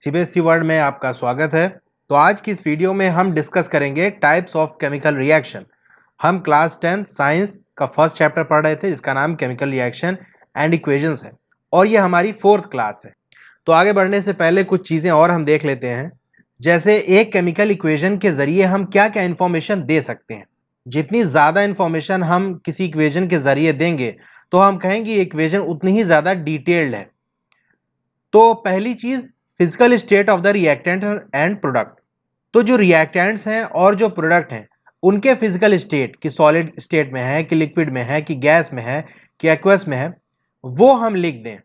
CBSE world में आपका स्वागत है। तो आज की इस वीडियो में हम डिस्कस करेंगे टाइप्स ऑफ केमिकल रिएक्शन। हम क्लास 10 साइंस का फर्स्ट चैप्टर पढ़ रहे थे जिसका नाम केमिकल रिएक्शन एंड इक्वेशंस है और ये हमारी फोर्थ क्लास है। तो आगे बढ़ने से पहले कुछ चीज़ें और हम देख लेते हैं, जैसे एक केमिकल इक्वेशन के ज़रिए हम क्या क्या इन्फॉर्मेशन दे सकते हैं। जितनी ज़्यादा इन्फॉर्मेशन हम किसी इक्वेशन के ज़रिए देंगे तो हम कहेंगे इक्वेशन उतनी ही ज़्यादा डिटेल्ड है। तो पहली चीज़, physical state of the reactant and product. तो जो रिएक्टेंट्स हैं और जो प्रोडक्ट हैं उनके फिजिकल स्टेट, कि सॉलिड स्टेट में है, कि लिक्विड में है, कि गैस में है, कि एक्वस में है, वो हम लिख दें।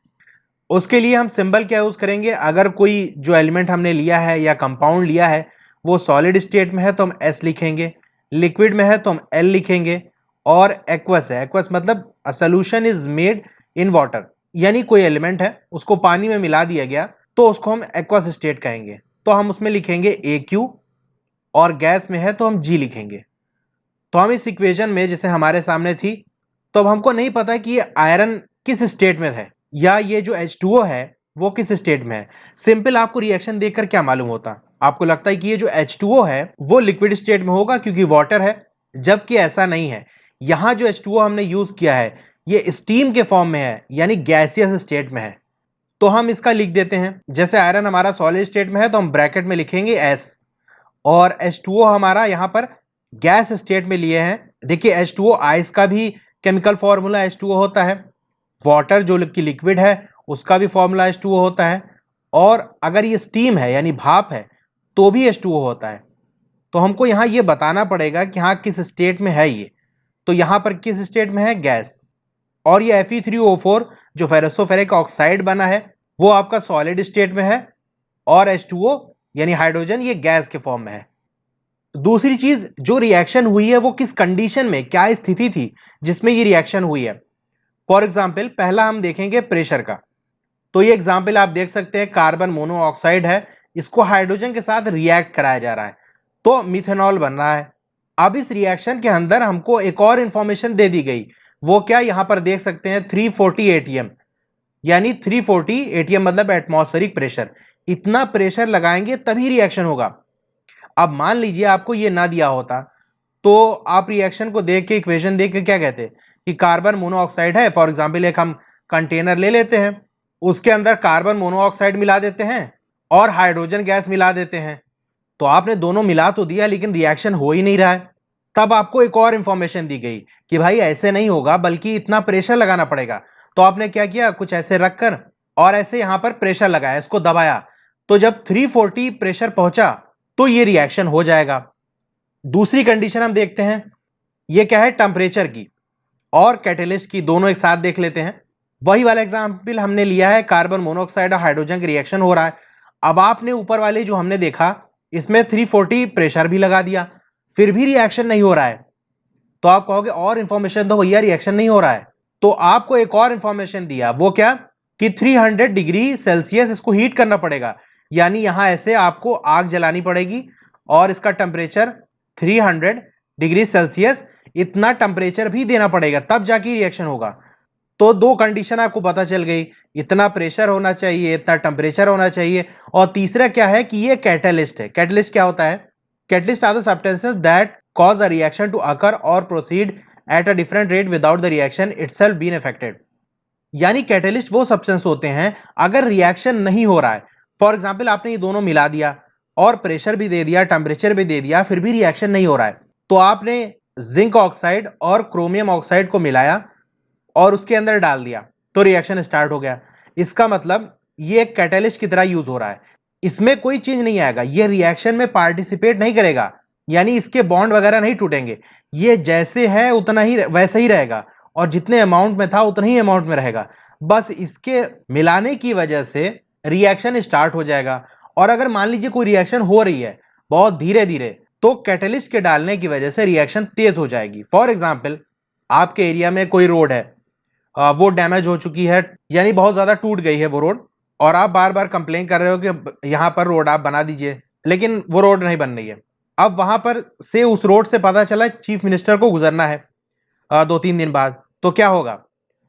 उसके लिए हम सिंबल क्या यूज करेंगे? अगर कोई जो एलिमेंट हमने लिया है या कंपाउंड लिया है वो सॉलिड स्टेट में है तो हम एस लिखेंगे, लिक्विड में है तो हम एल लिखेंगे, और एक्वस है, एक्वस मतलब a solution is made in water, यानी कोई एलिमेंट है उसको पानी में मिला दिया गया तो उसको हम एक्वस स्टेट कहेंगे, तो हम उसमें लिखेंगे ए क्यू, और गैस में है तो हम जी लिखेंगे। तो हम इस इक्वेशन में जैसे हमारे सामने थी, तो अब हमको नहीं पता कि ये आयरन किस स्टेट में है या ये जो H2O है वो किस स्टेट में है। सिंपल आपको रिएक्शन देखकर क्या मालूम होता? आपको लगता है कि ये जो H2O है वो लिक्विड स्टेट में होगा क्योंकि वाटर है, जबकि ऐसा नहीं है। यहां जो H2O हमने यूज किया है ये स्टीम के फॉर्म में है, यानी गैसियस स्टेट में है। तो हम इसका लिख देते हैं, जैसे आयरन हमारा सॉलिड स्टेट में है तो हम ब्रैकेट में लिखेंगे S, और H2O हमारा यहां पर गैस स्टेट में लिए हैं। देखिए H2O आइस का भी केमिकल फॉर्मूला H2O होता है, वाटर जो कि लिक्विड है उसका भी फॉर्मूला H2O होता है, और अगर ये स्टीम है यानी भाप है तो भी H2O होता है। तो हमको यहाँ ये बताना पड़ेगा कि हाँ किस स्टेट में है ये। तो यहाँ पर किस स्टेट में है? गैस। और ये Fe3O4 जो फेरसोफेरिक ऑक्साइड बना है वो आपका सॉलिड स्टेट में है, और H2O यानी हाइड्रोजन ये गैस के फॉर्म में है। दूसरी चीज, जो रिएक्शन हुई है वो किस कंडीशन में, क्या स्थिति थी जिसमें ये रिएक्शन हुई है। फॉर एग्जाम्पल पहला हम देखेंगे प्रेशर का। तो ये एग्जाम्पल आप देख सकते हैं, कार्बन मोनोऑक्साइड है, इसको हाइड्रोजन के साथ रिएक्ट कराया जा रहा है तो मिथेनॉल बन रहा है। अब इस रिएक्शन के अंदर हमको एक और इंफॉर्मेशन दे दी गई, वो क्या? यहां पर देख सकते हैं 340 एटीएम, यानी 340 एटीएम मतलब एटमॉस्फेरिक प्रेशर। इतना प्रेशर लगाएंगे तभी रिएक्शन होगा। अब मान लीजिए आपको ये ना दिया होता तो आप रिएक्शन को देख के, इक्वेशन देख के क्या कहते कि कार्बन मोनोऑक्साइड है। फॉर एग्जांपल एक हम कंटेनर ले लेते हैं, उसके अंदर कार्बन मोनोऑक्साइड मिला देते हैं और हाइड्रोजन गैस मिला देते हैं, तो आपने दोनों मिला तो दिया लेकिन रिएक्शन हो ही नहीं रहा है। तब आपको एक और इंफॉर्मेशन दी गई कि भाई ऐसे नहीं होगा बल्कि इतना प्रेशर लगाना पड़ेगा। तो आपने क्या किया? कुछ ऐसे रखकर और ऐसे यहां पर प्रेशर लगाया, इसको दबाया, तो जब 340 प्रेशर पहुंचा तो ये रिएक्शन हो जाएगा। दूसरी कंडीशन हम देखते हैं, ये क्या है? टेम्परेचर की और कैटेलिस्ट की, दोनों एक साथ देख लेते हैं। वही वाला एग्जाम्पल हमने लिया है, कार्बन मोनोऑक्साइड और हाइड्रोजन की रिएक्शन हो रहा है। अब आपने ऊपर वाले जो हमने देखा इसमें 340 प्रेशर भी लगा दिया, फिर भी रिएक्शन नहीं हो रहा है। तो आप कहोगे और इंफॉर्मेशन दो भैया, रिएक्शन नहीं हो रहा है। तो आपको एक और इंफॉर्मेशन दिया, वो क्या? कि 300 डिग्री सेल्सियस इसको हीट करना पड़ेगा, यानी यहां ऐसे आपको आग जलानी पड़ेगी और इसका टेम्परेचर 300 डिग्री सेल्सियस, इतना टेम्परेचर भी देना पड़ेगा तब जाके रिएक्शन होगा। तो दो कंडीशन आपको पता चल गई, इतना प्रेशर होना चाहिए, इतना टेम्परेचर होना चाहिए, और तीसरा क्या है कि ये कैटलिस्ट है। कैटलिस्ट क्या होता है? Catalyst are the substances that cause a reaction to occur or proceed at a different rate without the reaction itself being affected। यानी कैटलिस्ट वो सब्सटेंस होते हैं अगर रिएक्शन नहीं हो रहा है। फॉर एग्जाम्पल आपने ये दोनों मिला दिया और प्रेशर भी दे दिया, टेम्परेचर भी दे दिया, फिर भी रिएक्शन नहीं हो रहा है, तो आपने जिंक ऑक्साइड और क्रोमियम ऑक्साइड को मिलाया और उसके अंदर डाल दिया तो रिएक्शन स्टार्ट हो गया। इसका मतलब ये एक कैटलिस्ट की तरह यूज हो रहा है, इसमें कोई चेंज नहीं आएगा, ये रिएक्शन में पार्टिसिपेट नहीं करेगा, यानी इसके बॉन्ड वगैरह नहीं टूटेंगे, ये जैसे है उतना ही वैसे ही रहेगा और जितने अमाउंट में था उतने ही अमाउंट में रहेगा। बस इसके मिलाने की वजह से रिएक्शन स्टार्ट हो जाएगा। और अगर मान लीजिए कोई रिएक्शन हो रही है बहुत धीरे धीरे, तो कैटलिस्ट के डालने की वजह से रिएक्शन तेज हो जाएगी। फॉर एग्जाम्पल आपके एरिया में कोई रोड है, वो डैमेज हो चुकी है, यानी बहुत ज्यादा टूट गई है वो रोड, और आप बार बार कंप्लेन कर रहे हो कि यहां पर रोड आप बना दीजिए, लेकिन वो रोड नहीं बन रही है। अब वहां पर से उस रोड से पता चला चीफ मिनिस्टर को गुजरना है 2-3 दिन बाद, तो क्या होगा?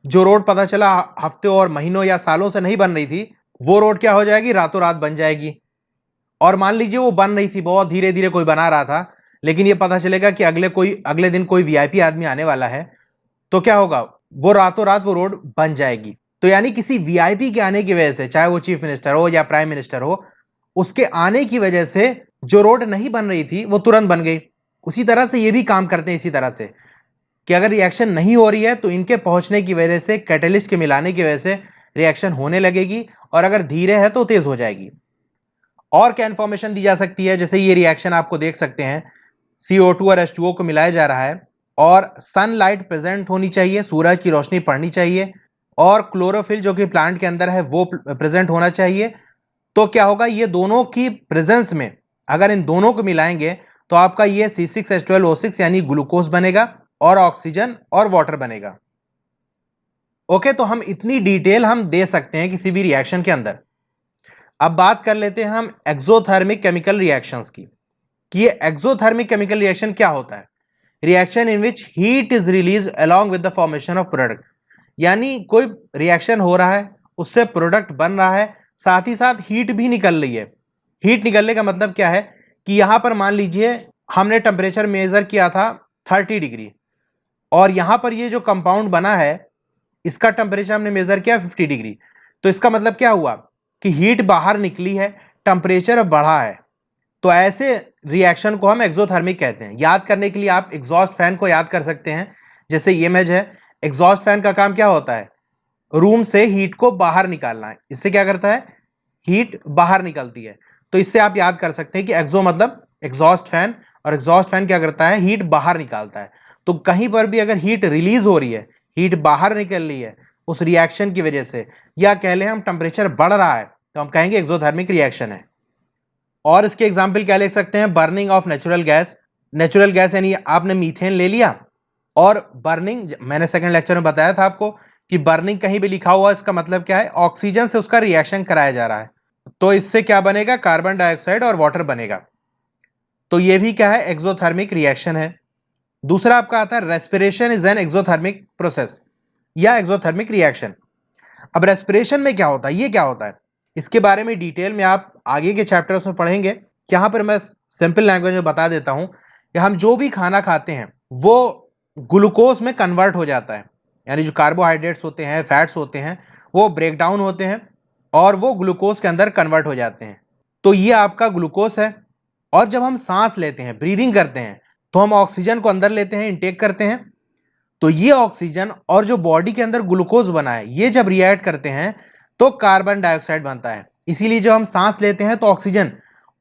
जो रोड पता चला हफ्ते और महीनों या सालों से नहीं बन रही थी, वो रोड क्या हो जाएगी, रातों रात बन जाएगी। और मान लीजिए वो बन रही थी, बहुत धीरे धीरे कोई बना रहा था, लेकिन ये पता चलेगा कि अगले दिन कोई वीआईपी आदमी आने वाला है, तो क्या होगा, वो रातों रात वो रोड बन जाएगी। तो यानी किसी वीआईपी के आने की वजह से, चाहे वो चीफ मिनिस्टर हो या प्राइम मिनिस्टर हो, उसके आने की वजह से जो रोड नहीं बन रही थी वो तुरंत बन गई। उसी तरह से ये भी काम करते हैं, इसी तरह से कि अगर रिएक्शन नहीं हो रही है तो इनके पहुंचने की वजह से, कैटेलिस्ट के मिलाने की वजह से रिएक्शन होने लगेगी, और अगर धीरे है तो तेज हो जाएगी। और क्या इंफॉर्मेशन दी जा सकती है, जैसे ये रिएक्शन आपको देख सकते हैं, CO2 और H2O को मिलाया जा रहा है, और सनलाइट प्रेजेंट होनी चाहिए, सूरज की रोशनी पड़नी चाहिए, और क्लोरोफिल जो कि प्लांट के अंदर है वो प्रेजेंट होना चाहिए। तो क्या होगा, ये दोनों की प्रेजेंस में अगर इन दोनों को मिलाएंगे तो आपका ये C6H12O6 यानी ग्लूकोज बनेगा, और ऑक्सीजन और वाटर बनेगा। ओके, तो हम इतनी डिटेल हम दे सकते हैं किसी भी रिएक्शन के अंदर। अब बात कर लेते हैं हम एक्सोथर्मिक केमिकल रिएक्शंस की, कि ये एक्सोथर्मिक केमिकल रिएक्शन क्या होता है। Reaction in which heat is release along with the formation of product, यानी कोई रिएक्शन हो रहा है, उससे प्रोडक्ट बन रहा है, साथ ही साथ हीट भी निकल रही है। हीट निकलने का मतलब क्या है कि यहां पर मान लीजिए हमने टेम्परेचर मेजर किया था 30 डिग्री, और यहां पर ये जो कंपाउंड बना है इसका टेम्परेचर हमने मेजर किया 50 डिग्री। तो इसका मतलब क्या हुआ कि हीट बाहर निकली है, टेम्परेचर बढ़ा है। तो ऐसे रिएक्शन को हम एक्सोथर्मिक कहते हैं। याद करने के लिए आप एग्जॉस्ट फैन को याद कर सकते हैं, जैसे ये इमेज है। एग्जॉस्ट फैन का काम क्या होता है, रूम से हीट को बाहर निकालना है। इससे क्या करता है, हीट बाहर निकलती है। तो इससे आप याद कर सकते हैं कि एक्सो मतलब एग्जॉस्ट फैन, और एग्जॉस्ट फैन क्या करता है, हीट बाहर निकालता है। तो कहीं पर भी अगर हीट रिलीज हो रही है, हीट बाहर निकल रही है उस रिएक्शन की वजह से, या कह लें हम टेम्परेचर बढ़ रहा है, तो हम कहेंगे एक्सोथर्मिक रिएक्शन है। और इसके एग्जाम्पल क्या लिख सकते हैं, burning of natural gas. Natural gas यानी आपने मीथेन ले लिया, और बर्निंग, मैंने सेकंड लेक्चर में बताया था आपको कि बर्निंग कहीं भी लिखा हुआ इसका मतलब क्या है, ऑक्सीजन से उसका रिएक्शन कराया जा रहा है। तो इससे क्या बनेगा, कार्बन डाइऑक्साइड और वाटर बनेगा। तो ये भी क्या है, एक्सोथर्मिक रिएक्शन है। दूसरा आपका आता है respiration is an exothermic process या एक्सोथर्मिक रिएक्शन। अब रेस्पिरेशन में क्या होता है, ये क्या होता है, इसके बारे में डिटेल में आप आगे के चैप्टर्स में पढ़ेंगे। यहाँ पर मैं सिंपल लैंग्वेज में बता देता हूँ कि हम जो भी खाना खाते हैं वो ग्लूकोज में कन्वर्ट हो जाता है, यानी जो कार्बोहाइड्रेट्स होते हैं, फैट्स होते हैं, वो ब्रेक डाउन होते हैं और वो ग्लूकोज के अंदर कन्वर्ट हो जाते हैं। तो ये आपका ग्लूकोज है। और जब हम सांस लेते हैं, ब्रीदिंग करते हैं, तो हम ऑक्सीजन को अंदर लेते हैं, इंटेक करते हैं। तो ये ऑक्सीजन और जो बॉडी के अंदर ग्लूकोज बना है, ये जब रिएक्ट करते हैं तो कार्बन डाइऑक्साइड बनता है। इसीलिए जब हम सांस लेते हैं तो ऑक्सीजन,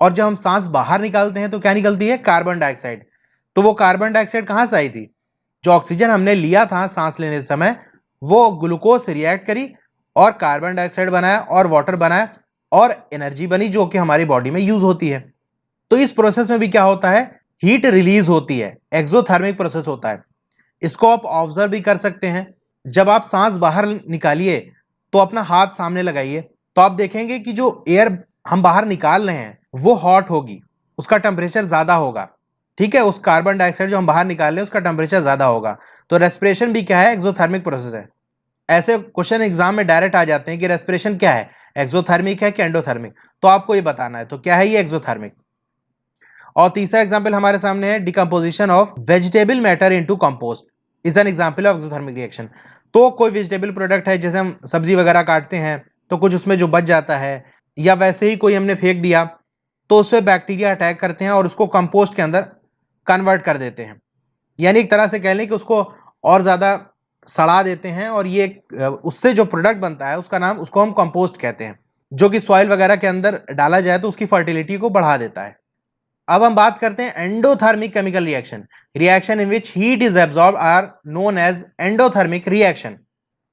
और जब हम सांस बाहर निकालते हैं तो क्या निकलती है, कार्बन डाइऑक्साइड। तो वो कार्बन डाइऑक्साइड कहां से आई थी, जो ऑक्सीजन हमने लिया था सांस लेने समय, वो ग्लूकोज से रिएक्ट करी और कार्बन डाइऑक्साइड बनाया और वाटर बनाया और एनर्जी बनी, जो कि हमारी बॉडी में यूज होती है। तो इस प्रोसेस में भी क्या होता है, हीट रिलीज होती है, एक्सोथर्मिक प्रोसेस होता है। इसको आप ऑब्जर्व भी कर सकते हैं। जब आप सांस बाहर निकालिए तो अपना हाथ सामने लगाइए, तो आप देखेंगे कि जो एयर हम बाहर निकाल रहे हैं वो हॉट होगी, उसका टेम्परेचर ज्यादा होगा। ठीक है, उस कार्बन डाइऑक्साइड जो हम बाहर निकाल रहे हैं उसका टेम्परेचर ज्यादा होगा। तो रेस्पिरेशन भी क्या है, एक्सोथर्मिक प्रोसेस है। ऐसे क्वेश्चन एग्जाम में डायरेक्ट आ जाते हैं कि रेस्पिरेशन क्या है, एक्सोथर्मिक है कि एंडोथर्मिक। तो आपको ये बताना है, तो क्या है ये, एक्सोथर्मिक। और तीसरा एग्जाम्पल हमारे सामने है, decomposition of vegetable matter into compost is an example of exothermic reaction. तो कोई वेजिटेबल प्रोडक्ट है, जैसे हम सब्जी वगैरह काटते हैं तो कुछ उसमें जो बच जाता है, या वैसे ही कोई हमने फेंक दिया, तो उससे बैक्टीरिया अटैक करते हैं और उसको कंपोस्ट के अंदर कन्वर्ट कर देते हैं। यानी एक तरह से कह लें कि उसको और ज़्यादा सड़ा देते हैं, और ये उससे जो प्रोडक्ट बनता है उसका नाम, उसको हम कंपोस्ट कहते हैं, जो कि सॉइल वगैरह के अंदर डाला जाए तो उसकी फर्टिलिटी को बढ़ा देता है। अब हम बात करते हैं endothermic chemical reaction. Reaction in which heat is absorb are known as endothermic reaction.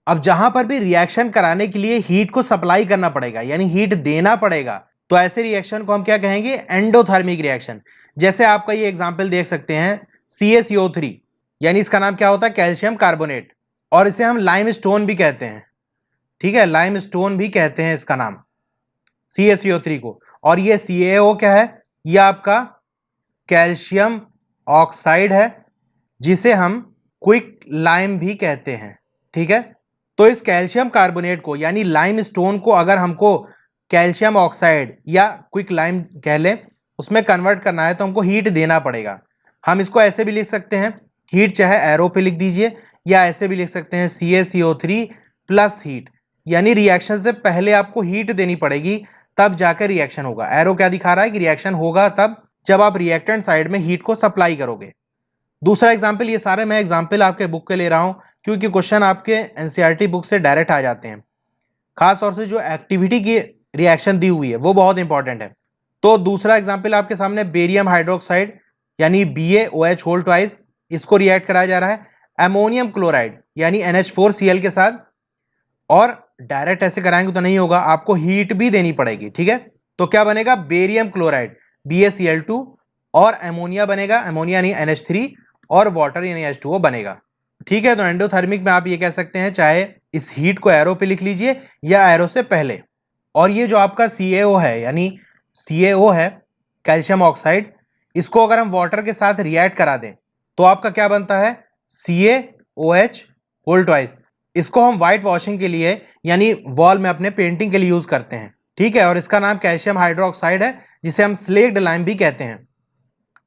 अब जहां पर भी रिएक्शन कराने के लिए हीट को सप्लाई करना पड़ेगा, यानी हीट देना पड़ेगा, तो ऐसे रिएक्शन को हम क्या कहेंगे, एंडोथर्मिक रिएक्शन। जैसे आपका ये एग्जांपल देख सकते हैं, CaCO3, यानी इसका नाम क्या होता है, कैल्शियम कार्बोनेट, और इसे हम लाइम स्टोन भी कहते हैं। ठीक है, लाइम स्टोन भी कहते हैं इसका नाम, CaCO3 को। और ये CaO क्या है, ये आपका कैल्शियम ऑक्साइड है, जिसे हम क्विक लाइम भी कहते हैं। ठीक है, तो इस कैल्शियम कार्बोनेट को यानी लाइम स्टोन को अगर हमको कैल्शियम ऑक्साइड या क्विक लाइम कह लें, उसमें कन्वर्ट करना है तो हमको हीट देना पड़ेगा। हम इसको ऐसे भी लिख सकते हैं, हीट चाहे एरो पे लिख दीजिए, या ऐसे भी लिख सकते हैं CaCO3 प्लस हीट, यानी रिएक्शन से पहले आपको हीट देनी पड़ेगी तब जाकर रिएक्शन होगा। एरो क्या दिखा रहा है कि रिएक्शन होगा तब जब आप रिएक्टेंट साइड में हीट को सप्लाई करोगे। दूसरा एग्जाम्पल, ये सारे मैं एग्जाम्पल आपके बुक के ले रहा हूं क्योंकि क्वेश्चन आपके एनसीईआरटी बुक से डायरेक्ट आ जाते हैं। खास तौर से जो एक्टिविटी की रिएक्शन दी हुई है वो बहुत इंपॉर्टेंट है। तो दूसरा एग्जाम्पल आपके सामने बेरियम हाइड्रोक्साइड यानी BaOH होल ट्वाइस, इसको रिएक्ट कराया जा रहा है अमोनियम क्लोराइड यानी NH4Cl के साथ, और डायरेक्ट ऐसे कराएंगे तो नहीं होगा, आपको हीट भी देनी पड़ेगी। ठीक है, तो क्या बनेगा, बेरियम क्लोराइड BaCl2 और अमोनिया बनेगा, अमोनिया यानी NH3, और वाटर यानी H2O बनेगा। ठीक है, तो एंडोथर्मिक में आप ये कह सकते हैं, चाहे इस हीट को एरो पे लिख लीजिए या एरो से पहले। और ये जो आपका CaO है यानी CaO है कैल्शियम ऑक्साइड, इसको अगर हम वाटर के साथ रिएक्ट करा दें तो आपका क्या बनता है, CaOH होल ट्वाइस। इसको हम व्हाइट वॉशिंग के लिए यानी वॉल में अपने पेंटिंग के लिए यूज करते हैं। ठीक है, और इसका नाम कैल्शियम हाइड्रोक्साइड है जिसे हम स्लेक्ड लाइम भी कहते हैं।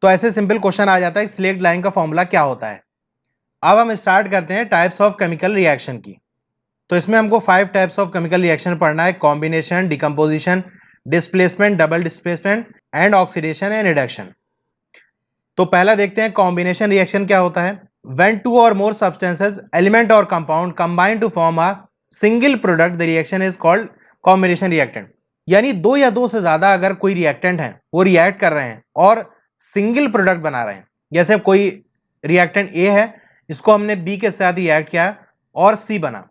तो ऐसे सिंपल क्वेश्चन आ जाता है स्लेक्ड लाइम का फॉर्मूला क्या होता है। अब हम स्टार्ट करते हैं टाइप्स ऑफ केमिकल रिएक्शन की। तो इसमें हमको 5 टाइप्स ऑफ केमिकल रिएक्शन पढ़ना है, combination, decomposition, displacement, double displacement and oxidation and reduction. तो पहला देखते हैं कॉम्बिनेशन रिएक्शन क्या होता है। When two or more substances, element or compound combine to form a single product, the reaction is called combination reactant। यानी दो या दो से ज्यादा अगर कोई रिएक्टेंट है वो रिएक्ट कर रहे हैं और सिंगल प्रोडक्ट बना रहे हैं, जैसे कोई रिएक्टेंट A है, इसको हमने B के साथ रिएक्ट किया और C बना,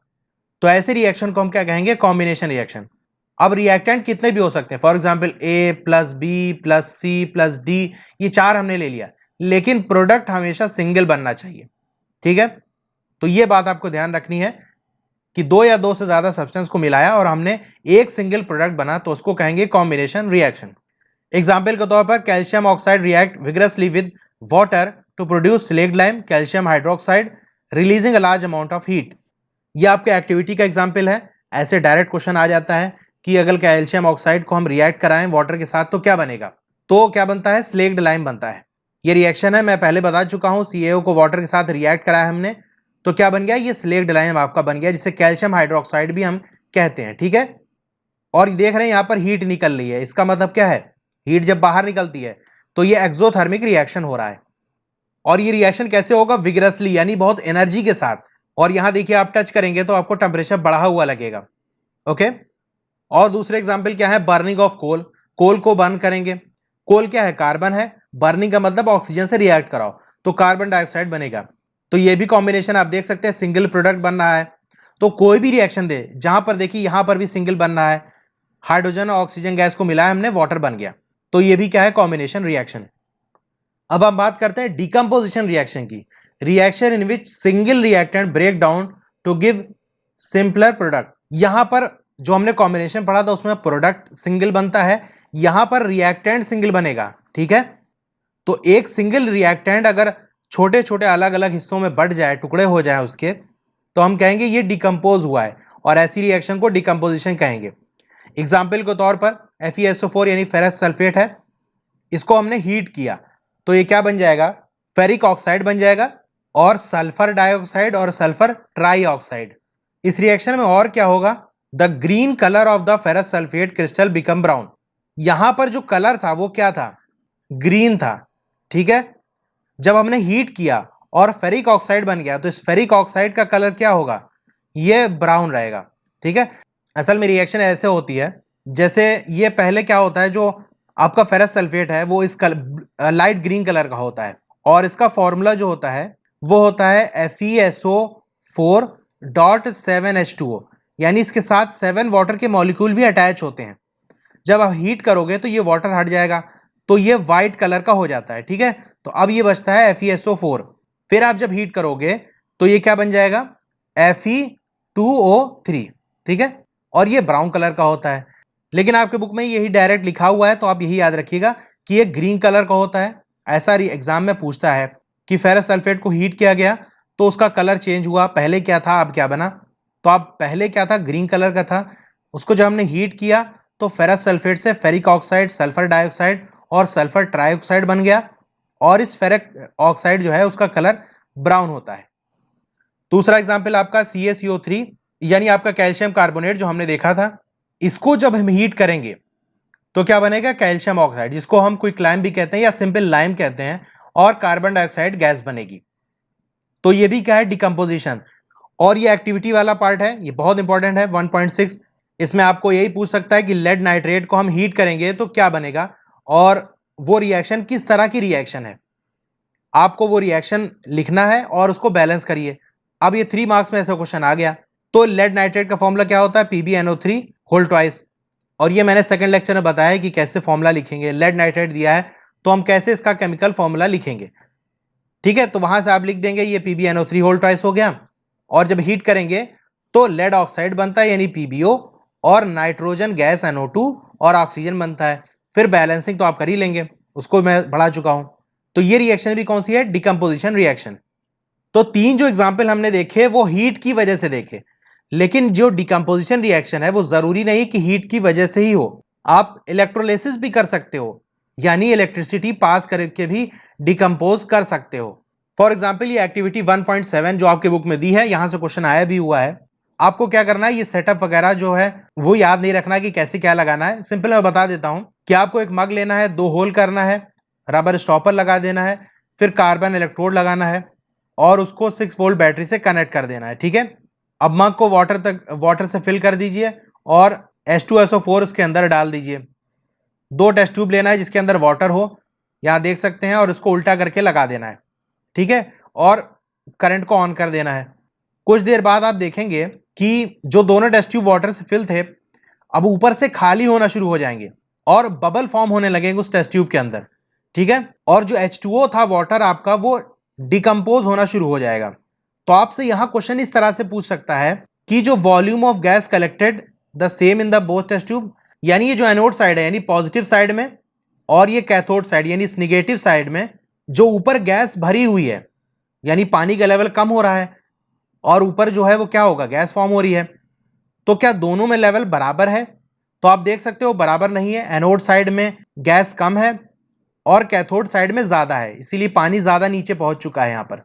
तो ऐसे रिएक्शन को हम क्या कहेंगे, कॉम्बिनेशन रिएक्शन। अब रिएक्टेंट कितने भी हो सकते हैं, for example A plus B plus C plus D, ये 4 हमने ले लिया, लेकिन प्रोडक्ट हमेशा सिंगल बनना चाहिए। ठीक है, तो ये बात आपको ध्यान रखनी है कि दो या दो से ज्यादा सब्सटेंस को मिलाया और हमने एक सिंगल प्रोडक्ट बना तो उसको कहेंगे कॉम्बिनेशन रिएक्शन। एग्जाम्पल के तौर पर calcium oxide react vigorously with water to produce slaked lime calcium hydroxide releasing a large amount of heat. ये आपके एक्टिविटी का एग्जाम्पल है। ऐसे डायरेक्ट क्वेश्चन आ जाता है कि अगर कैल्शियम ऑक्साइड को हम रिएक्ट कराएं वाटर के साथ तो क्या बनेगा, तो क्या बनता है, स्लेक्ड लाइम बनता है। ये रिएक्शन है, मैं पहले बता चुका हूं, CaO को वाटर के साथ रिएक्ट कराया हमने तो क्या बन गया, ये स्लेक्ड लाइम आपका बन गया, जिसे कैल्शियम हाइड्रोक्साइड भी हम कहते हैं। ठीक है, और देख रहे हैं यहां पर हीट निकल रही है, इसका मतलब क्या है, हीट जब बाहर निकलती है तो ये एक्सोथर्मिक रिएक्शन हो रहा है। और ये रिएक्शन कैसे होगा, विग्रसली यानी बहुत एनर्जी के साथ। और यहां देखिए आप टच करेंगे तो आपको टेम्परेचर बढ़ा हुआ लगेगा। ओके, और दूसरे एग्जाम्पल क्या है, बर्निंग ऑफ कोल, कोल को बर्न करेंगे, कोल क्या है, कार्बन है, बर्निंग का मतलब ऑक्सीजन से रिएक्ट कराओ तो कार्बन डाइऑक्साइड बनेगा। तो ये भी कॉम्बिनेशन आप देख सकते हैं, सिंगल प्रोडक्ट बन रहा है। तो कोई भी रिएक्शन दे, जहां पर देखिए यहां पर भी सिंगल बन रहा है, हाइड्रोजन और ऑक्सीजन गैस को मिलाया हमने, वाटर बन गया, तो ये भी क्या है, कॉम्बिनेशन रिएक्शन। अब हम बात करते हैं डिकम्पोजिशन रिएक्शन की, reaction in which single reactant break down to give simpler product. यहां पर जो हमने कॉम्बिनेशन पढ़ा था उसमें प्रोडक्ट सिंगल बनता है, यहां पर रिएक्टेंट सिंगल बनेगा। ठीक है, तो एक सिंगल रिएक्टेंट अगर छोटे छोटे अलग अलग हिस्सों में बढ़ जाए, टुकड़े हो जाए उसके, तो हम कहेंगे ये डिकम्पोज हुआ है, और ऐसी रिएक्शन को डिकम्पोजिशन कहेंगे। एग्जाम्पल के तौर पर FeSO4 यानी फेरस सल्फेट है, इसको हमने हीट किया तो ये क्या बन जाएगा, फेरिक ऑक्साइड बन जाएगा, और सल्फर डाइऑक्साइड और सल्फर ट्राईऑक्साइड। इस रिएक्शन में और क्या होगा, the green colour of the ferrous sulphate crystal become brown. यहां पर जो कलर था वो क्या था, ग्रीन था। ठीक है, जब हमने हीट किया और फेरिक ऑक्साइड बन गया तो इस फेरिक ऑक्साइड का कलर क्या होगा, ये ब्राउन रहेगा। ठीक है, असल में रिएक्शन ऐसे होती है, जैसे ये पहले क्या होता है, जो आपका फेरस सल्फेट है वो इस लाइट ग्रीन कलर का होता है, और इसका फॉर्मूला जो होता है वो होता है FeSO4.7H2O, यानी इसके साथ 7 वाटर के मॉलिक्यूल भी अटैच होते हैं। जब आप हीट करोगे तो ये वाटर हट जाएगा, तो ये व्हाइट कलर का हो जाता है। ठीक है, तो अब ये बचता है FeSO4, फिर आप जब हीट करोगे तो ये क्या बन जाएगा, Fe2O3। ठीक है, और ये ब्राउन कलर का होता है, लेकिन आपके बुक में यही डायरेक्ट लिखा हुआ है, तो आप यही याद रखिएगा कि ये ग्रीन कलर का होता है। ऐसा एग्जाम में पूछता है कि फेरस सल्फेट को हीट किया गया तो उसका कलर चेंज हुआ, पहले क्या था अब क्या बना, तो आप पहले क्या था, ग्रीन कलर का था, उसको जब हमने हीट किया तो फेरस सल्फेट से फेरिक ऑक्साइड, सल्फर डाइऑक्साइड और सल्फर ट्राइऑक्साइड बन गया और इस फेरिक ऑक्साइड जो है उसका कलर ब्राउन होता है। दूसरा एग्जाम्पल आपका CaCO3 यानी आपका कैल्शियम कार्बोनेट जो हमने देखा था, इसको जब हम हीट करेंगे तो क्या बनेगा, कैल्शियम ऑक्साइड, जिसको हम क्विकलाइम भी कहते हैं या सिंपल लाइम कहते हैं, और कार्बन डाइऑक्साइड गैस बनेगी। तो ये भी क्या है, डिकम्पोजिशन। और ये एक्टिविटी वाला पार्ट है, ये बहुत इंपॉर्टेंट है 1.6। इसमें आपको यही पूछ सकता है कि लेड नाइट्रेट को हम हीट करेंगे तो क्या बनेगा और वो रिएक्शन किस तरह की रिएक्शन है। आपको वो रिएक्शन लिखना है और उसको बैलेंस करिए। अब ये 3 मार्क्स में ऐसा क्वेश्चन आ गया। तो लेड नाइट्रेट का फॉर्मूला क्या होता है, PbNO3 होल ट्वाइस। और ये मैंने सेकंड लेक्चर में बताया कि कैसे फॉर्मूला लिखेंगे। लेड नाइट्रेट दिया है तो हम कैसे इसका केमिकल फॉर्मूला लिखेंगे, ठीक है। तो वहां से आप लिख देंगे ये PbNO3 होल ट्वाइस हो गया, और जब हीट करेंगे तो लेड ऑक्साइड बनता है यानी PbO, और नाइट्रोजन गैस NO2 और ऑक्सीजन बनता है। फिर बैलेंसिंग तो आप कर ही लेंगे, उसको मैं बढ़ा चुका हूं। तो ये रिएक्शन भी कौन सी है, डिकम्पोजिशन रिएक्शन। तो 3 जो एग्जाम्पल हमने देखे वो हीट की वजह से देखे, लेकिन जो डिकम्पोजिशन रिएक्शन है वो जरूरी नहीं कि हीट की वजह से ही हो। आप इलेक्ट्रोलिसिस भी कर सकते हो, यानी इलेक्ट्रिसिटी पास करके भी डिकम्पोज कर सकते हो। फॉर एग्जाम्पल ये एक्टिविटी 1.7 जो आपके बुक में दी है, यहां से क्वेश्चन आया भी हुआ है। आपको क्या करना है, ये सेटअप वगैरह जो है वो याद नहीं रखना कि कैसे क्या लगाना है। सिंपल मैं बता देता हूं कि आपको एक मग लेना है, 2 होल करना है, रबर स्टॉपर लगा देना है, फिर कार्बन इलेक्ट्रोड लगाना है और उसको 6 वोल्ट बैटरी से कनेक्ट कर देना है, ठीक है। अब मग को वाटर से फिल कर दीजिए और H2SO4 उसके अंदर डाल दीजिए। 2 टेस्ट ट्यूब लेना है जिसके अंदर वाटर हो, यहां देख सकते हैं, और इसको उल्टा करके लगा देना है, ठीक है। और करंट को ऑन कर देना है। कुछ देर बाद आप देखेंगे कि जो दोनों टेस्ट ट्यूब वाटर से फिल थे अब ऊपर से खाली होना शुरू हो जाएंगे और बबल फॉर्म होने लगेंगे उस टेस्ट ट्यूब के अंदर, ठीक है। और जो H2O था वाटर आपका, वो डिकम्पोज होना शुरू हो जाएगा। तो आपसे यहां क्वेश्चन इस तरह से पूछ सकता है कि जो volume of gas collected the same in the both test tube, यानी ये जो एनोड साइड है यानी पॉजिटिव साइड में, और ये कैथोड साइड यानी इस निगेटिव साइड में, जो ऊपर गैस भरी हुई है यानी पानी का लेवल कम हो रहा है और ऊपर जो है वो क्या होगा, गैस फॉर्म हो रही है। तो क्या दोनों में लेवल बराबर है, तो आप देख सकते हो बराबर नहीं है। एनोड साइड में गैस कम है और कैथोड साइड में ज्यादा है, इसीलिए पानी ज्यादा नीचे पहुंच चुका है यहां पर।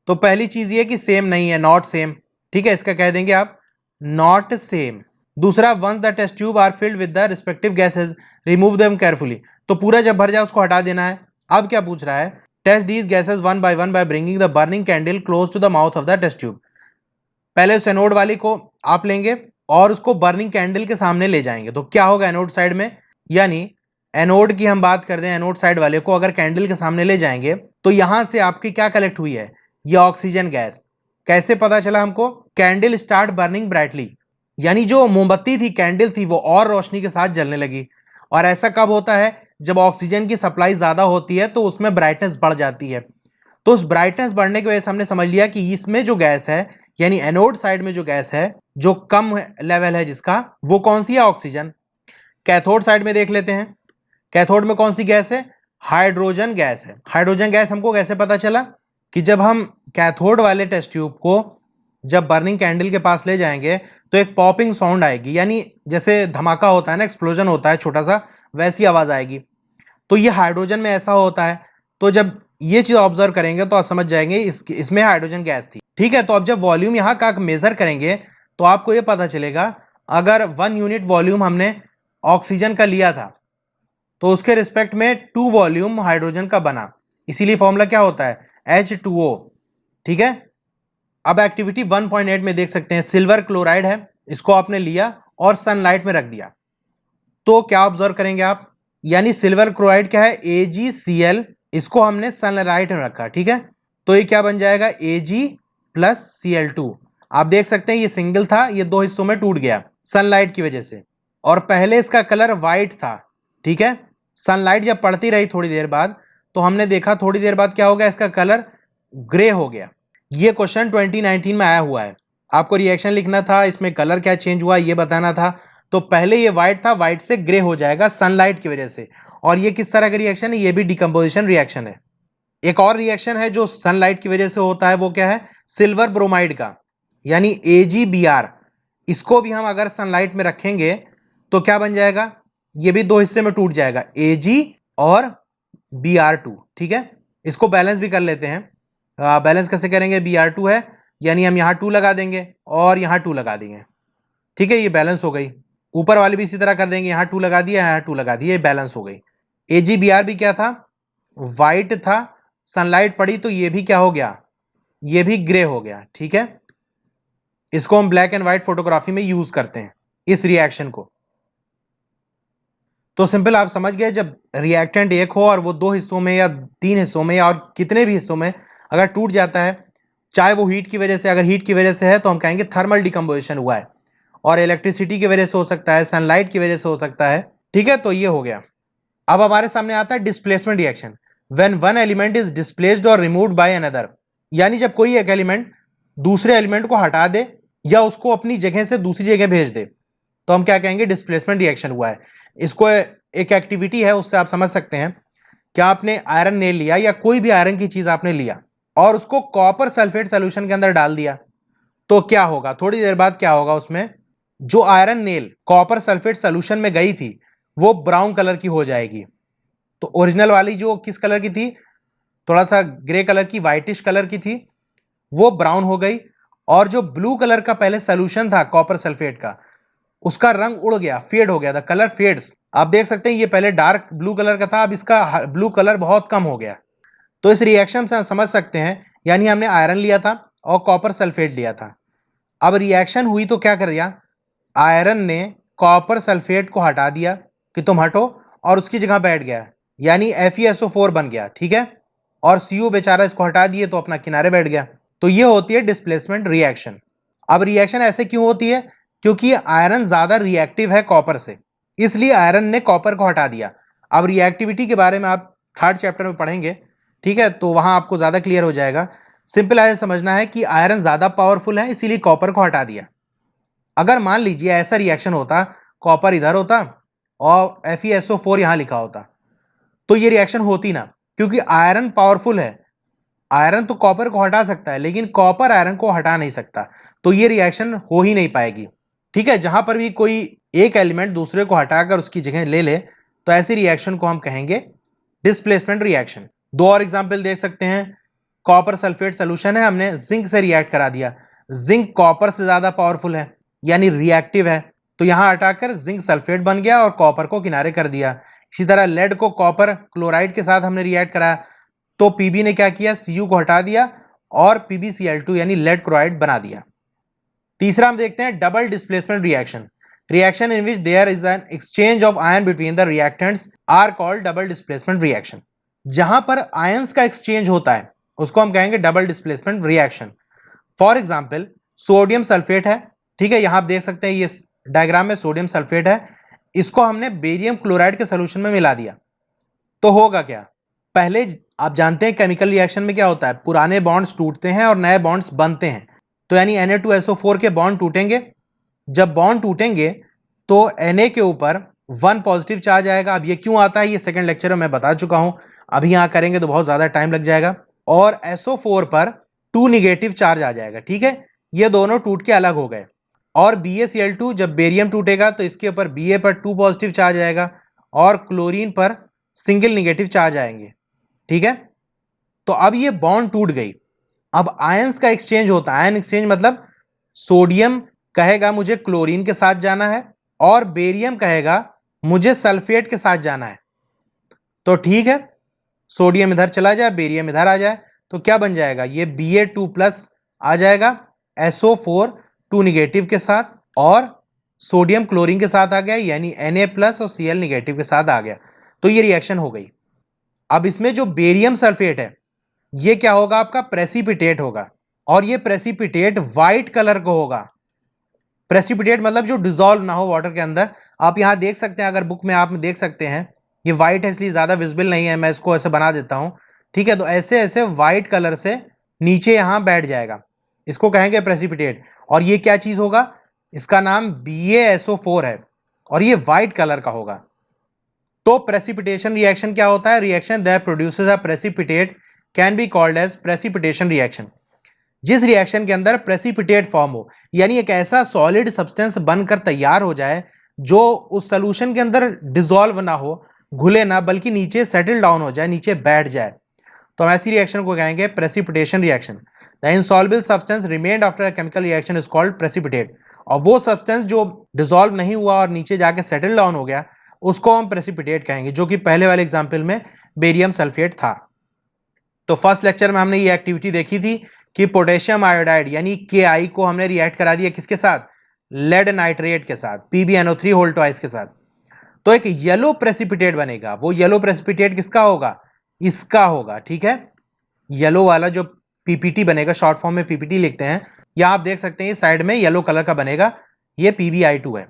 तो पहली चीज ये कि सेम नहीं है, नॉट सेम, ठीक है, इसका कह देंगे आप नॉट सेम। दूसरा, once the test tube are filled with the respective gases remove them carefully. तो पूरा जब भर जाए उसको हटा देना है। अब क्या पूछ रहा है, test these gases one by bringing the burning candle close to the mouth of the test tube. पहले उस एनोड वाली को आप लेंगे और उसको बर्निंग कैंडल के सामने ले जाएंगे, तो क्या होगा एनोड साइड में, यानी एनोड की हम बात करते हैं, एनोड साइड वाले को अगर कैंडल के सामने ले जाएंगे तो यहां से आपकी क्या कलेक्ट हुई है, ये ऑक्सीजन गैस। कैसे पता चला हमको, कैंडल स्टार्ट बर्निंग ब्राइटली, यानी जो मोमबत्ती थी, कैंडल थी, वो और रोशनी के साथ जलने लगी। और ऐसा कब होता है, जब ऑक्सीजन की सप्लाई ज्यादा होती है तो उसमें ब्राइटनेस बढ़ जाती है। तो उस ब्राइटनेस बढ़ने की वजह से हमने समझ लिया कि इसमें जो गैस है यानी एनोड साइड में जो गैस है, जो कम लेवल है जिसका, वो कौन सी है, ऑक्सीजन। कैथोड साइड में देख लेते हैं, कैथोड में कौन सी गैस है, हाइड्रोजन गैस है। हाइड्रोजन गैस हमको कैसे पता चला, कि जब हम कैथोड वाले टेस्ट ट्यूब को जब बर्निंग कैंडल के पास ले जाएंगे तो एक पॉपिंग साउंड आएगी, यानी जैसे धमाका होता है ना, एक्सप्लोजन होता है छोटा सा, वैसी आवाज आएगी। तो ये हाइड्रोजन में ऐसा होता है। तो जब ये चीज ऑब्जर्व करेंगे तो आप समझ जाएंगे इसमें हाइड्रोजन गैस थी, ठीक है। तो अब जब वॉल्यूम यहाँ का मेजर करेंगे तो आपको ये पता चलेगा, अगर 1 यूनिट वॉल्यूम हमने ऑक्सीजन का लिया था तो उसके रिस्पेक्ट में 2 वॉल्यूम हाइड्रोजन का बना, इसीलिए फॉर्मूला क्या होता है, H2O, ठीक है। अब एक्टिविटी 1.8 में देख सकते हैं, सिल्वर क्लोराइड है, इसको आपने लिया और सनलाइट में रख दिया, तो क्या ऑब्जर्व करेंगे आप, यानी सिल्वर क्लोराइड क्या है, AgCl, इसको हमने सनलाइट में रखा, ठीक है। तो ये क्या बन जाएगा, Ag प्लस Cl2। आप देख सकते हैं ये सिंगल था, ये 2 हिस्सों में टूट गया सनलाइट की वजह से, और पहले इसका कलर व्हाइट था, ठीक है। सनलाइट जब पड़ती रही थोड़ी देर बाद तो हमने देखा थोड़ी देर बाद क्या हो गया, इसका कलर ग्रे हो गया। ये क्वेश्चन 2019 में आया हुआ है। आपको रिएक्शन लिखना था, इसमें कलर क्या चेंज हुआ ये बताना था। तो पहले ये व्हाइट था, व्हाइट से ग्रे हो जाएगा सनलाइट की वजह से। और ये किस तरह का रिएक्शन है, ये भी डिकम्पोजिशन रिएक्शन है। एक और रिएक्शन है जो सनलाइट की वजह से होता है, वो क्या है, सिल्वर ब्रोमाइड का, यानी AgBr। इसको भी हम अगर सनलाइट में रखेंगे तो क्या बन जाएगा, ये भी दो हिस्से में टूट जाएगा, Ag और Br2। ठीक है, इसको बैलेंस भी कर लेते हैं। बैलेंस कैसे करेंगे, Br2 है यानी हम यहाँ 2 लगा देंगे और यहाँ 2 लगा देंगे। ठीक है, ये बैलेंस हो गई। ऊपर वाली भी इसी तरह कर देंगे, यहाँ 2 लगा दिया, यहाँ 2 लगा दिया, ये बैलेंस हो गई। AgBr भी क्या था, वाइट था, सनलाइट पड़ी तो ये भी क्या हो गया, ये भी ग्रे हो गया। ठीक है, इसको हम ब्लैक एंड व्हाइट फोटोग्राफी में यूज करते हैं इस रिएक्शन को। तो सिंपल आप समझ गए, जब रिएक्टेंट एक हो और वो दो हिस्सों में या तीन हिस्सों में या और कितने भी हिस्सों में अगर टूट जाता है, चाहे वो हीट की वजह से, अगर हीट की वजह से है तो हम कहेंगे थर्मल डिकम्पोजिशन हुआ है, और इलेक्ट्रिसिटी की वजह से हो सकता है, सनलाइट की वजह से हो सकता है। ठीक है, तो ये हो गया। अब हमारे सामने आता है displacement reaction. When one element is displaced और रिमूव्ड बाय अनदर, यानी जब कोई एक एलिमेंट दूसरे एलिमेंट को हटा दे या उसको अपनी जगह से दूसरी जगह भेज दे, तो हम क्या कहेंगे, डिस्प्लेसमेंट रिएक्शन हुआ है। इसको एक एक्टिविटी है, उससे आप समझ सकते हैं। क्या आपने आयरन नेल लिया या कोई भी आयरन की चीज आपने लिया और उसको कॉपर सल्फेट सोल्यूशन के अंदर डाल दिया, तो क्या होगा, थोड़ी देर बाद क्या होगा, उसमें जो iron nail copper sulphate solution में गई थी वो ब्राउन कलर की हो जाएगी। तो ओरिजिनल वाली जो किस कलर की थी, थोड़ा सा ग्रे कलर की, व्हाइटिश कलर की थी, वो ब्राउन हो गई। और जो ब्लू कलर का पहले सोल्यूशन था कॉपर सल्फेट का, उसका रंग उड़ गया, फेड हो गया था, कलर फेड्स। आप देख सकते हैं ये पहले डार्क ब्लू कलर का था, अब इसका ब्लू कलर बहुत कम हो गया। तो इस रिएक्शन से हम समझ सकते हैं, यानी हमने आयरन लिया था और कॉपर सल्फेट लिया था। अब रिएक्शन हुई तो क्या कर दिया, आयरन ने कॉपर सल्फेट को हटा दिया कि तुम हटो, और उसकी जगह बैठ गया, यानी FeSO4 बन गया। ठीक है, और Cu बेचारा इसको हटा दिए तो अपना किनारे बैठ गया। तो ये होती है डिस्प्लेसमेंट रिएक्शन। अब रिएक्शन ऐसे क्यों होती है, क्योंकि आयरन ज्यादा रिएक्टिव है कॉपर से, इसलिए आयरन ने कॉपर को हटा दिया। अब रिएक्टिविटी के बारे में आप थर्ड चैप्टर में पढ़ेंगे, ठीक है, तो वहां आपको ज्यादा क्लियर हो जाएगा। सिंपल ऐसे समझना है कि आयरन ज्यादा पावरफुल है, इसीलिए कॉपर को हटा दिया। अगर मान लीजिए ऐसा रिएक्शन होता, कॉपर इधर होता और FeSO4 यहां लिखा होता, तो ये रिएक्शन होती ना, क्योंकि आयरन पावरफुल है। आयरन तो कॉपर को हटा सकता है, लेकिन कॉपर आयरन को हटा नहीं सकता, तो ये रिएक्शन हो ही नहीं पाएगी। ठीक है, जहां पर भी कोई एक एलिमेंट दूसरे को हटाकर उसकी जगह ले ले, तो ऐसी रिएक्शन को हम कहेंगे डिस्प्लेसमेंट रिएक्शन। दो और एग्जांपल देख सकते हैं। कॉपर सल्फेट सोल्यूशन है, हमने जिंक से रिएक्ट करा दिया, जिंक कॉपर से ज्यादा पावरफुल है यानी रिएक्टिव है, तो यहां हटाकर जिंक सल्फेट बन गया और कॉपर को किनारे कर दिया। इसी तरह लेड को कॉपर क्लोराइड के साथ हमने रिएक्ट कराया, तो Pb ने क्या किया, Cu को हटा दिया और PbCl2 यानी लेड क्लोराइड बना दिया। तीसरा हम देखते हैं double displacement reaction. Reaction in which there is an exchange of ion between the reactants are called double displacement reaction. जहां पर आयंस का एक्सचेंज होता है उसको हम कहेंगे double displacement reaction. For example sodium sulphate है, ठीक है, यहां आप देख सकते हैं ये डायग्राम में सोडियम सल्फेट है, इसको हमने बेरियम क्लोराइड के सोल्यूशन में मिला दिया, तो होगा क्या, पहले आप जानते हैं केमिकल रिएक्शन में क्या होता है, पुराने बॉन्ड्स टूटते हैं और नए बॉन्ड्स बनते हैं। तो यानी Na2SO4 के बॉन्ड टूटेंगे, जब बॉन्ड टूटेंगे तो Na के ऊपर 1 पॉजिटिव चार्ज आएगा। अब ये क्यों आता है ये सेकंड लेक्चर में मैं बता चुका हूं, अभी यहां करेंगे तो बहुत ज्यादा टाइम लग जाएगा। और SO4 पर 2 निगेटिव चार्ज आ जाएगा। ठीक है, ये दोनों टूट के अलग हो गए। और BaCl2 जब बेरियम टूटेगा तो इसके ऊपर Ba पर 2 पॉजिटिव चार्ज आएगा और क्लोरीन पर सिंगल निगेटिव चार्ज आएंगे। ठीक है, तो अब ये बॉन्ड टूट गई, अब आयंस का एक्सचेंज होता है। आयन एक्सचेंज मतलब सोडियम कहेगा मुझे क्लोरीन के साथ जाना है और बेरियम कहेगा मुझे सल्फेट के साथ जाना है। तो ठीक है, सोडियम इधर चला जाए, बेरियम इधर आ जाए, तो क्या बन जाएगा, ये Ba2+ आ जाएगा, SO4 2 निगेटिव के साथ, और सोडियम क्लोरीन के साथ आ गया यानी Na+ और Cl निगेटिव के साथ आ गया, तो ये रिएक्शन हो गई। अब इसमें जो बेरियम सल्फेट है ये क्या होगा, आपका प्रेसिपिटेट होगा, और ये प्रेसिपिटेट व्हाइट कलर का होगा। प्रेसिपिटेट मतलब जो डिसॉल्व ना हो वाटर के अंदर। आप यहां देख सकते हैं, अगर बुक में आप देख सकते हैं, ये व्हाइट है इसलिए ज्यादा विजिबल नहीं है, मैं इसको ऐसे बना देता हूं। ठीक है, तो ऐसे ऐसे व्हाइट कलर से नीचे यहां बैठ जाएगा, इसको कहेंगे प्रेसिपिटेट। और ये क्या चीज होगा, इसका नाम BaSO4 है और ये व्हाइट कलर का होगा। तो प्रेसिपिटेशन रिएक्शन क्या होता है, reaction that produces a precipitate can be called as precipitation reaction. जिस रिएक्शन के अंदर प्रेसिपिटेट फॉर्म हो, यानी एक ऐसा सॉलिड सब्सटेंस बनकर तैयार हो जाए जो उस सोल्यूशन के अंदर डिसॉल्व ना हो, घुले ना, बल्कि नीचे सेटल डाउन हो जाए, नीचे बैठ जाए, तो हम ऐसी रिएक्शन को कहेंगे precipitation reaction. The insoluble substance remained after a chemical reaction is called precipitate. और वो सब्सटेंस जो डिसॉल्व नहीं हुआ और नीचे जाके सेटल डाउन हो गया, उसको हम प्रेसिपिटेट कहेंगे, जो कि पहले वाले एग्जाम्पल में बेरियम सल्फेट था। तो फर्स्ट लेक्चर में हमने ये एक्टिविटी देखी थी कि पोटेशियम आयोडाइड यानी के को हमने रिएक्ट करा दिया किसके साथ, लेड नाइट्रेट के साथ, PbNO3 होल ट्वाइस के साथ। तो एक येलो प्रेसिपिटेट बनेगा। वो येलो प्रेसिपिटेट किसका होगा, इसका होगा, ठीक है। येलो वाला जो पीपीटी बनेगा, शॉर्ट फॉर्म में पीपीटी लिखते हैं, या आप देख सकते हैं साइड में येलो कलर का बनेगा, ये PbI2 है।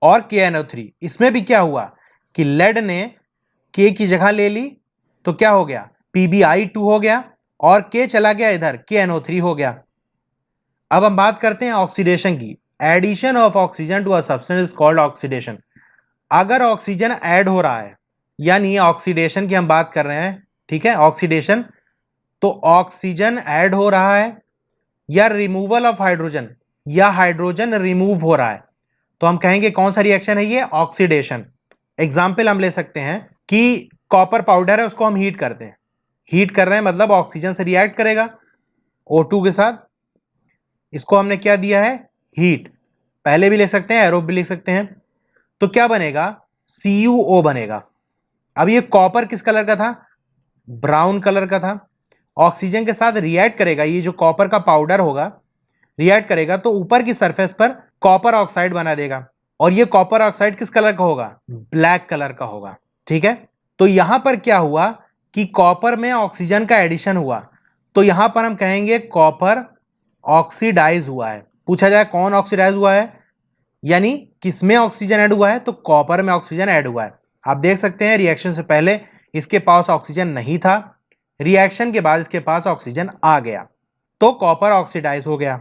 और KNO3, इसमें भी क्या हुआ कि लेड ने के की जगह ले ली, तो क्या हो गया, PbI2 हो गया, और के चला गया इधर, KNO3 हो गया। अब हम बात करते हैं ऑक्सीडेशन की। Addition of oxygen to a substance is called oxidation. अगर ऑक्सीजन ऐड हो रहा है, यानी ऑक्सीडेशन की हम बात कर रहे हैं, ठीक है, ऑक्सीडेशन, तो ऑक्सीजन ऐड हो रहा है या रिमूवल ऑफ हाइड्रोजन, या हाइड्रोजन रिमूव हो रहा है, तो हम कहेंगे कौन सा रिएक्शन है ये, ऑक्सीडेशन। एग्जाम्पल हम ले सकते हैं कि कॉपर पाउडर है, उसको हम हीट करते हैं, हीट कर रहे हैं मतलब ऑक्सीजन से रिएक्ट करेगा O2 के साथ, इसको हमने क्या दिया है, हीट। पहले भी लिख सकते हैं, एरोब भी लिख सकते हैं। तो क्या बनेगा, CuO बनेगा। अब ये कॉपर किस कलर का था, ब्राउन कलर का था। ऑक्सीजन के साथ रिएक्ट करेगा, ये जो कॉपर का पाउडर होगा, रिएक्ट करेगा तो ऊपर की सरफेस पर कॉपर ऑक्साइड बना देगा, और ये कॉपर ऑक्साइड किस कलर का होगा, ब्लैक कलर का होगा, ठीक है। तो यहां पर क्या हुआ कि कॉपर में ऑक्सीजन का एडिशन हुआ, तो यहां पर हम कहेंगे कॉपर ऑक्सीडाइज हुआ है। पूछा जाए कौन ऑक्सीडाइज हुआ है, यानी किसमें ऑक्सीजन ऐड हुआ है, तो कॉपर में ऑक्सीजन ऐड हुआ है। आप देख सकते हैं रिएक्शन से पहले इसके पास ऑक्सीजन नहीं था, रिएक्शन के बाद इसके पास ऑक्सीजन आ गया, तो कॉपर ऑक्सीडाइज हो गया।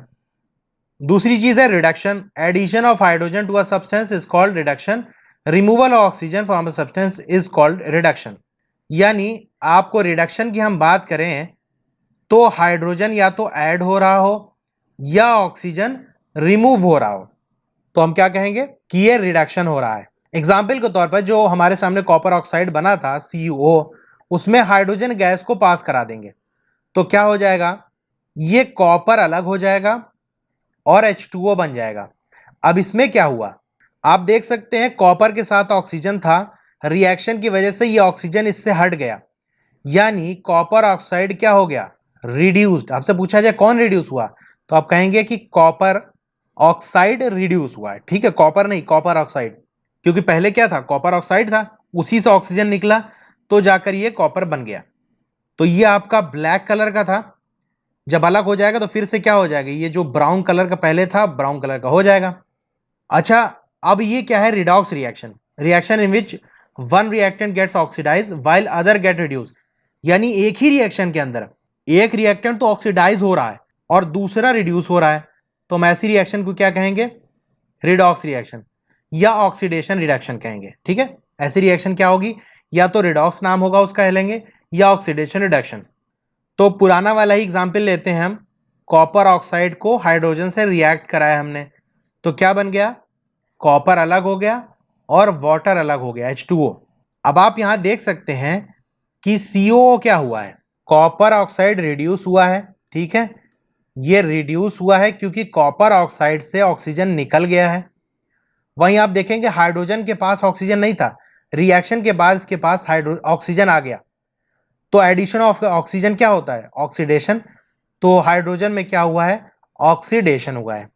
दूसरी चीज है reduction. Addition of hydrogen to a substance is called reduction. Removal of oxygen from a substance is called reduction. यानी आपको रिडक्शन की हम बात करें तो हाइड्रोजन या तो ऐड हो रहा हो या ऑक्सीजन रिमूव हो रहा हो, तो हम क्या कहेंगे कि ये रिडक्शन हो रहा है। एग्जाम्पल के तौर पर जो हमारे सामने कॉपर ऑक्साइड बना था CuO, उसमें हाइड्रोजन गैस को पास करा देंगे, तो क्या हो जाएगा, ये कॉपर अलग हो जाएगा और H2O बन जाएगा। अब इसमें क्या हुआ, आप देख सकते हैं कॉपर के साथ ऑक्सीजन था, रिएक्शन की वजह से ये ऑक्सीजन इससे हट गया, यानी कॉपर ऑक्साइड क्या हो गया, रिड्यूस्ड। आपसे पूछा जाए कौन रिड्यूस हुआ, तो आप कहेंगे कि कॉपर ऑक्साइड रिड्यूस हुआ है, ठीक है, कॉपर नहीं, कॉपर ऑक्साइड, क्योंकि पहले क्या था, कॉपर ऑक्साइड था, उसी से ऑक्सीजन निकला तो जाकर ये कॉपर बन गया। तो ये आपका ब्लैक कलर का था, जब अलग हो जाएगा तो फिर से क्या हो जाएगा, ये जो ब्राउन कलर का पहले था ब्राउन कलर का हो जाएगा। अच्छा, अब ये क्या है, redox reaction. Reaction in which one reactant gets oxidize while other get reduce. यानी एक ही रिएक्शन के अंदर एक रिएक्टेंट तो ऑक्सीडाइज हो रहा है और दूसरा रिड्यूस हो रहा है, तो हम ऐसी रिएक्शन को क्या कहेंगे, रिडॉक्स रिएक्शन या ऑक्सीडेशन रिडक्शन कहेंगे, ठीक है। ऐसी रिएक्शन क्या होगी, या तो रिडॉक्स नाम होगा उसका लेंगे, या ऑक्सीडेशन रिडक्शन। तो पुराना वाला ही एग्जाम्पल लेते हैं हम, कॉपर ऑक्साइड को हाइड्रोजन से रिएक्ट कराया हमने, तो क्या बन गया, कॉपर अलग हो गया और वाटर अलग हो गया, H2O। अब आप यहां देख सकते हैं कि COO क्या हुआ है, कॉपर ऑक्साइड रिड्यूस हुआ है, ठीक है, ये रिड्यूस हुआ है क्योंकि कॉपर ऑक्साइड से ऑक्सीजन निकल गया है। वहीं आप देखेंगे हाइड्रोजन के पास ऑक्सीजन नहीं था, रिएक्शन के बाद इसके पास ऑक्सीजन आ गया, तो एडिशन ऑफ ऑक्सीजन क्या होता है, ऑक्सीडेशन। तो हाइड्रोजन में क्या हुआ है, ऑक्सीडेशन हुआ है,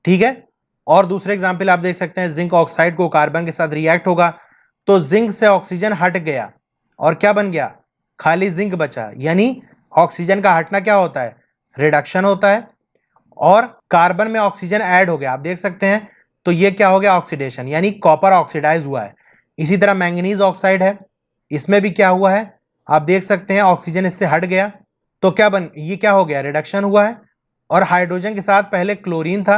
ठीक है। और दूसरे एग्जांपल आप देख सकते हैं, जिंक ऑक्साइड को कार्बन के साथ रिएक्ट होगा तो जिंक से ऑक्सीजन हट गया और क्या बन गया, खाली जिंक बचा, यानी ऑक्सीजन का हटना क्या होता है, रिडक्शन होता है, और कार्बन में ऑक्सीजन ऐड हो गया, आप देख सकते हैं, तो ये क्या हो गया, ऑक्सीडेशन, यानी कॉपर ऑक्सीडाइज हुआ है। इसी तरह मैंगनीज ऑक्साइड है, इसमें भी क्या हुआ है, आप देख सकते हैं ऑक्सीजन इससे हट गया, तो क्या ये क्या हो गया, रिडक्शन हुआ है। और हाइड्रोजन के साथ पहले क्लोरीन था,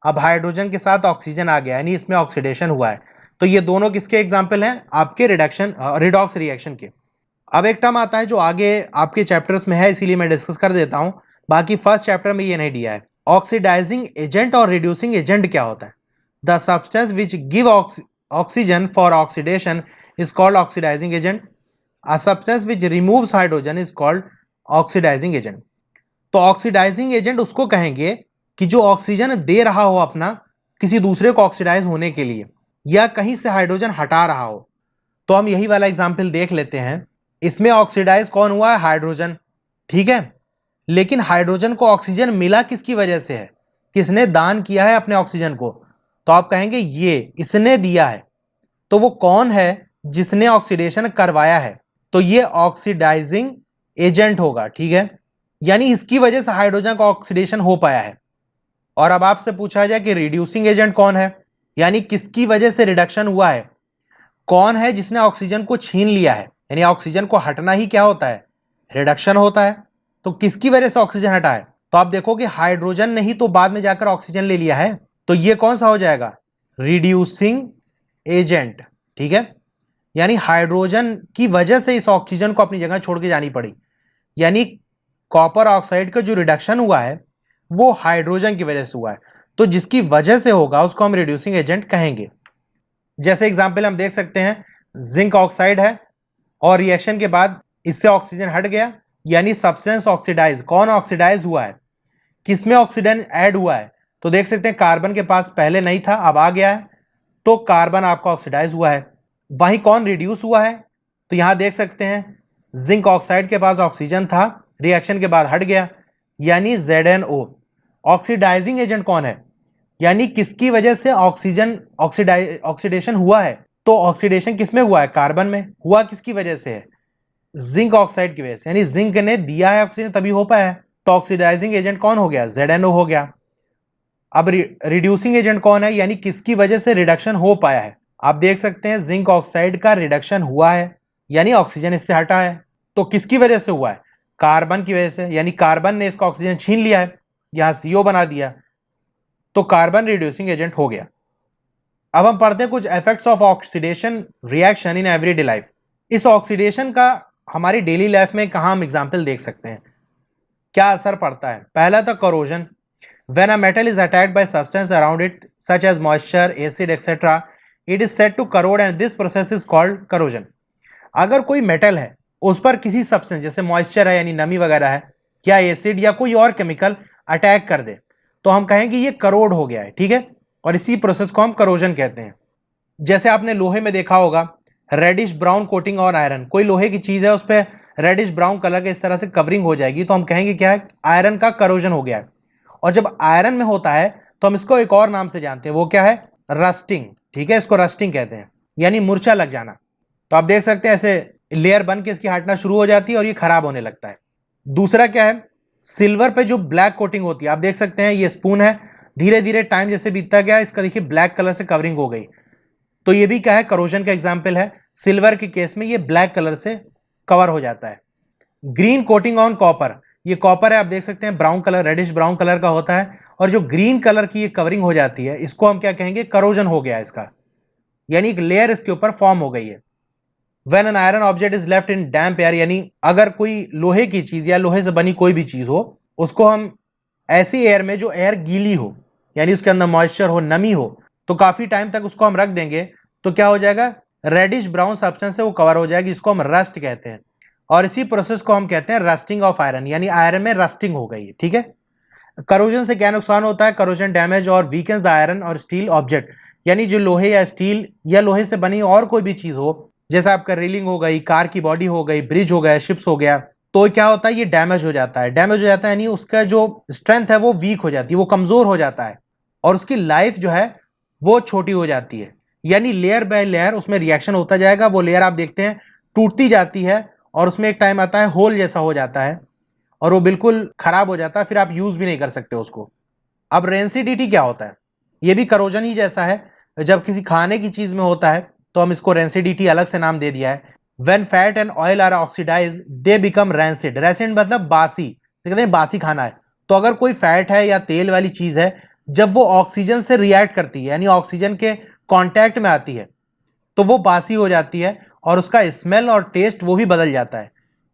अब हाइड्रोजन के साथ ऑक्सीजन आ गया, यानी इसमें ऑक्सीडेशन हुआ है। तो ये दोनों किसके एग्जाम्पल हैं, आपके रिडक्शन रिडॉक्स रिएक्शन के। अब एक टर्म आता है जो आगे आपके चैप्टर्स में है, इसीलिए मैं डिस्कस कर देता हूं, बाकी फर्स्ट चैप्टर में ये नहीं दिया है। ऑक्सीडाइजिंग एजेंट और रिड्यूसिंग एजेंट क्या होता है। The substance which give oxygen for oxidation is called oxidizing agent. A substance which removes hydrogen is called oxidizing agent. तो ऑक्सीडाइजिंग एजेंट उसको कहेंगे कि जो ऑक्सीजन दे रहा हो अपना किसी दूसरे को ऑक्सीडाइज होने के लिए, या कहीं से हाइड्रोजन हटा रहा हो। तो हम यही वाला एग्जाम्पल देख लेते हैं। इसमें ऑक्सीडाइज कौन हुआ है? हाइड्रोजन, ठीक है। लेकिन हाइड्रोजन को ऑक्सीजन मिला किसकी वजह से है? किसने दान किया है अपने ऑक्सीजन को? तो आप कहेंगे ये इसने दिया है। तो वो कौन है जिसने ऑक्सीडेशन करवाया है? तो ये ऑक्सीडाइजिंग एजेंट होगा, ठीक है। यानी इसकी वजह से हाइड्रोजन का ऑक्सीडेशन हो पाया है। और अब आपसे पूछा जाए कि रिड्यूसिंग एजेंट कौन है, यानी किसकी वजह से रिडक्शन हुआ है? कौन है जिसने ऑक्सीजन को छीन लिया है? यानी ऑक्सीजन को हटना ही क्या होता है? रिडक्शन होता है। तो किसकी वजह से ऑक्सीजन हटा है? तो आप देखो कि हाइड्रोजन ने ही तो बाद में जाकर ऑक्सीजन ले लिया है। तो ये कौन सा हो जाएगा? रिड्यूसिंग एजेंट, ठीक है। यानी हाइड्रोजन की वजह से इस ऑक्सीजन को अपनी जगह छोड़ के जानी पड़ी। यानी कॉपर ऑक्साइड का जो रिडक्शन हुआ है वो हाइड्रोजन की वजह से हुआ है। तो जिसकी वजह से होगा उसको हम रिड्यूसिंग एजेंट कहेंगे। जैसे एग्जांपल हम देख सकते हैं, जिंक ऑक्साइड है और रिएक्शन के बाद इससे ऑक्सीजन हट गया, यानी सब्सटेंस ऑक्सीडाइज। कौन ऑक्सीडाइज हुआ है? किसमें ऑक्सीजन ऐड हुआ है? तो देख सकते हैं कार्बन के पास पहले नहीं था, अब आ गया है, तो कार्बन आपका ऑक्सीडाइज हुआ है। वहीं कौन रिड्यूस हुआ है? तो यहां देख सकते हैं जिंक ऑक्साइड के पास ऑक्सीजन था, रिएक्शन के बाद हट गया, यानी ZnO। ऑक्सीडाइजिंग एजेंट कौन है? यानी किसकी वजह से ऑक्सीजन ऑक्सीडेशन हुआ है? तो ऑक्सीडेशन किसमें हुआ है? कार्बन में। हुआ किसकी वजह से है? जिंक ऑक्साइड की वजह से। यानी जिंक ने दिया है ऑक्सीजन तभी हो पाया है। तो ऑक्सीडाइजिंग एजेंट कौन हो गया? ZnO हो गया। अब रिड्यूसिंग एजेंट कौन है? यानी किसकी वजह से रिडक्शन हो पाया है? आप देख सकते हैं जिंक ऑक्साइड का रिडक्शन हुआ है, यानी ऑक्सीजन इससे हटा है। तो किसकी वजह से हुआ है? कार्बन की वजह से, यानी कार्बन ने इसका ऑक्सीजन छीन लिया है, यहां CO बना दिया, तो कार्बन रिड्यूसिंग एजेंट हो गया। अब हम पढ़ते हैं कुछ effects of oxidation reaction in everyday life. इस ऑक्सीडेशन का हमारी डेली लाइफ में कहां हम एग्जाम्पल देख सकते हैं, क्या असर पड़ता है? पहला था corrosion. When a metal is attacked by substance around it, such as moisture, acid, etc., it is said to corrode and this process is called corrosion. अगर कोई मेटल है उस पर किसी सब्सटेंस जैसे मॉइस्चर है यानी नमी वगैरह है, या एसिड या कोई और केमिकल अटैक कर दे, तो हम कहेंगे ये करोड हो गया है, ठीक है। और इसी प्रोसेस को हम करोजन कहते हैं। जैसे आपने लोहे में देखा होगा reddish brown coating on iron, कोई लोहे की चीज है उस पर रेडिश ब्राउन कलर के इस तरह से कवरिंग हो जाएगी, तो हम कहेंगे क्या है? आयरन का करोजन हो गया है। और जब आयरन में होता है तो हम इसको एक और नाम से जानते हैं, वो क्या है? रस्टिंग, ठीक है। इसको रस्टिंग कहते हैं, यानी मूर्छा लग जाना। तो आप देख सकते हैं ऐसे लेयर बन के इसकी हटना शुरू हो जाती है और ये खराब होने लगता है। दूसरा क्या है? सिल्वर पे जो ब्लैक कोटिंग होती है, आप देख सकते हैं ये स्पून है, धीरे धीरे टाइम जैसे बीतता गया इसका देखिए ब्लैक कलर से कवरिंग हो गई, तो ये भी क्या है? करोजन का एग्जाम्पल है। सिल्वर के केस में ये ब्लैक कलर से कवर हो जाता है। ग्रीन कोटिंग ऑन कॉपर, ये कॉपर है, आप देख सकते हैं brown colour, reddish brown colour का होता है, और जो ग्रीन कलर की ये कवरिंग हो जाती है इसको हम क्या कहेंगे? करोजन हो गया इसका, यानी एक लेयर इसके ऊपर फॉर्म हो गई है। When an iron object is left in damp air, यानी अगर कोई लोहे की चीज या लोहे से बनी कोई भी चीज हो उसको हम ऐसी एयर में जो एयर गीली हो, यानी उसके अंदर मॉइस्चर हो, नमी हो, तो काफी टाइम तक उसको हम रख देंगे तो क्या हो जाएगा? रेडिश ब्राउन सब्सटेंस से वो कवर हो जाएगी, इसको हम रस्ट कहते हैं। और इसी प्रोसेस को हम कहते हैं रस्टिंग ऑफ आयरन, यानी आयरन में रस्टिंग हो गई है, ठीक है। करोजन से क्या नुकसान होता है? करोजन डैमेज और वीकन्स द आयरन और स्टील ऑब्जेक्ट, यानी जो लोहे या स्टील या लोहे से बनी और कोई भी चीज हो, जैसे आपका रेलिंग हो गई, कार की बॉडी हो गई, ब्रिज हो गया, शिप्स हो गया, तो क्या होता है? ये डैमेज हो जाता है। डैमेज हो जाता है यानी उसका जो स्ट्रेंथ है वो वीक हो जाती है, वो कमजोर हो जाता है, और उसकी लाइफ जो है वो छोटी हो जाती है। यानी लेयर बाय लेयर उसमें रिएक्शन होता जाएगा, वो लेयर आप देखते हैं टूटती जाती है, और उसमें एक टाइम आता है होल जैसा हो जाता है और वो बिल्कुल खराब हो जाता है, फिर आप यूज भी नहीं कर सकते उसको। अब रेंसिडिटी क्या होता है? ये भी करोजन ही जैसा है। जब किसी खाने की चीज में होता है तो हम इसको रेंसिडिटी अलग से नाम दे दिया है। When fat and oil are oxidized, they become rancid. Rancid मतलब बासी, कहते हैं बासी खाना है। तो अगर कोई फैट है या तेल वाली चीज है, जब वो ऑक्सीजन से रिएक्ट करती है यानी ऑक्सीजन के कांटेक्ट में आती है तो वो बासी हो जाती है, और उसका स्मेल और टेस्ट वो भी बदल जाता है,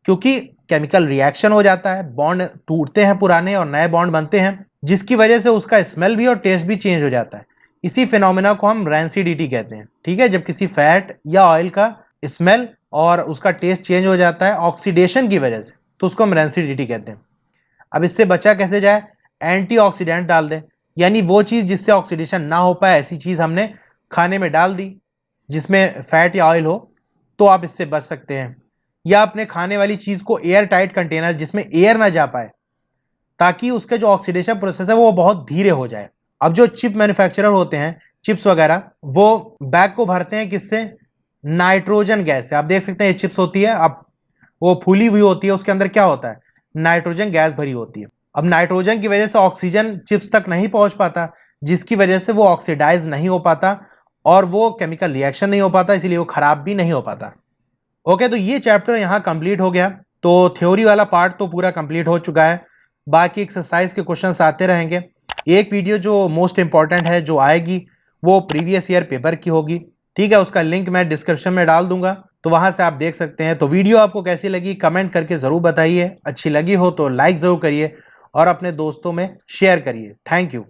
क्योंकि केमिकल रिएक्शन हो जाता है, बॉन्ड टूटते हैं पुराने और नए बॉन्ड बनते हैं, जिसकी वजह से उसका स्मेल भी और टेस्ट भी चेंज हो जाता है। इसी फिनोमेना को हम रैंसिडिटी कहते हैं। ठीक है, जब किसी फैट या ऑयल का स्मेल और उसका टेस्ट चेंज हो जाता है ऑक्सीडेशन की वजह से, तो उसको हम रैंसिडिटी कहते हैं। अब इससे बचा कैसे जाए? एंटीऑक्सीडेंट डाल दें, यानी वो चीज जिससे ऑक्सीडेशन ना हो पाए, ऐसी चीज हमने खाने में डाल दी जिसमें फैट या ऑयल हो, तो आप इससे बच सकते हैं। या अपने खाने वाली चीज को एयर टाइट कंटेनर जिसमें एयर ना जा पाए, ताकि उसका जो ऑक्सीडेशन प्रोसेस है वो बहुत धीरे हो जाए। अब जो चिप मैन्युफैक्चरर होते हैं, चिप्स वगैरह, वो बैग को भरते हैं किससे? नाइट्रोजन गैस से। आप देख सकते हैं ये चिप्स होती है, अब वो फूली हुई होती है, उसके अंदर क्या होता है? नाइट्रोजन गैस भरी होती है। अब नाइट्रोजन की वजह से ऑक्सीजन चिप्स तक नहीं पहुंच पाता, जिसकी वजह से वो ऑक्सीडाइज नहीं हो पाता और वो केमिकल रिएक्शन नहीं हो पाता, इसलिए वो खराब भी नहीं हो पाता। ओके, तो ये चैप्टर यहाँ कंप्लीट हो गया। तो थ्योरी वाला पार्ट तो पूरा कंप्लीट हो चुका है, बाकी एक्सरसाइज के क्वेश्चंस आते रहेंगे। एक वीडियो जो मोस्ट इंपॉर्टेंट है जो आएगी वो प्रीवियस ईयर पेपर की होगी। ठीक है, उसका लिंक मैं डिस्क्रिप्शन में डाल दूंगा, तो वहां से आप देख सकते हैं। तो वीडियो आपको कैसी लगी कमेंट करके जरूर बताइए, अच्छी लगी हो तो लाइक जरूर करिए और अपने दोस्तों में शेयर करिए। Thank you.